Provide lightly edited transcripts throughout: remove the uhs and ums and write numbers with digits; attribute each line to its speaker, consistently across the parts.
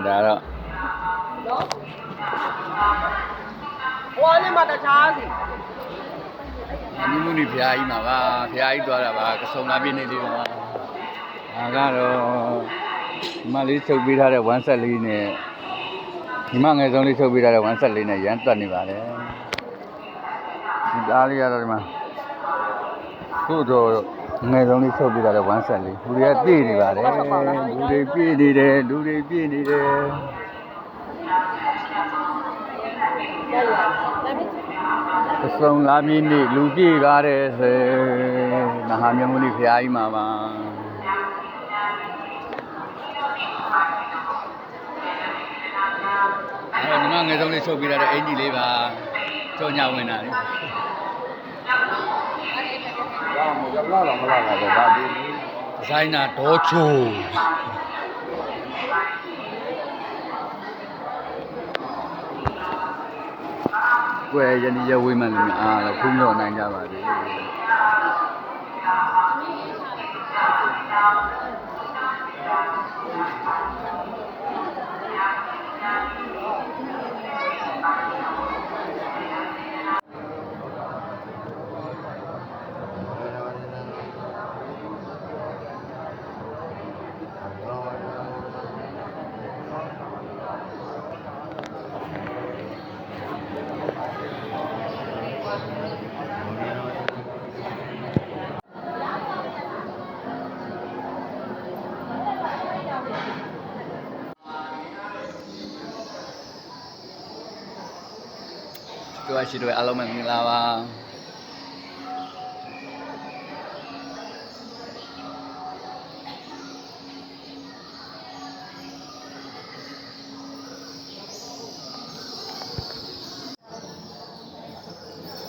Speaker 1: ဒါတော့
Speaker 2: ဟိုလေးမှာတခြားစီ
Speaker 1: မိမှုနေဖျားကြီးမှာပါဖျားကြီးသွားတာပါကစုံလာပြည့်နေလေးပါဒါကတော့ဒီမလေးချုပ်ပေးထားတဲ့1ဆက်လေးနဲ့ဒီမငယ်ဆုံးလေးချုပ်ပေးထားတဲ့1ဆက်လေးနဲ့ရမ်းတက်နေပါတယ်ဒီသားလေးကတော့ဒီမှာသူ့တော့ငယ်ဆုံးလေးချုပ်ပေးထားတဲ့1ဆက်လေးလူတွေကပြည့်နေပါတယ်လူတွေပြည့်နေတယ်လူတွေပြည့်နေတယ်ကစုံလာပြည့်နေလူပြည့်ပါတယ်ဆိုမဟာမြတ်မုနီဖျားကြီးမှာပါဒီမှာငယ်ဆုံးလေးချုပ်ပေးထားတဲ့အင်ကြီးလေးပါကြောညဝင်တာလေရမလားမလားတော့ဗာဒီဒီဇိုင်နာဒေါ်ချိုကွယ်ယနေ့ရဝေးမှလည်းအားလည်းဖုံးတော့နိုင်ကြပါသေးတို့ရှိတို့အားလုံးပဲမင်္ဂလာပါ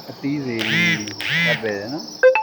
Speaker 1: အသီးစီရပ်ပဲနော်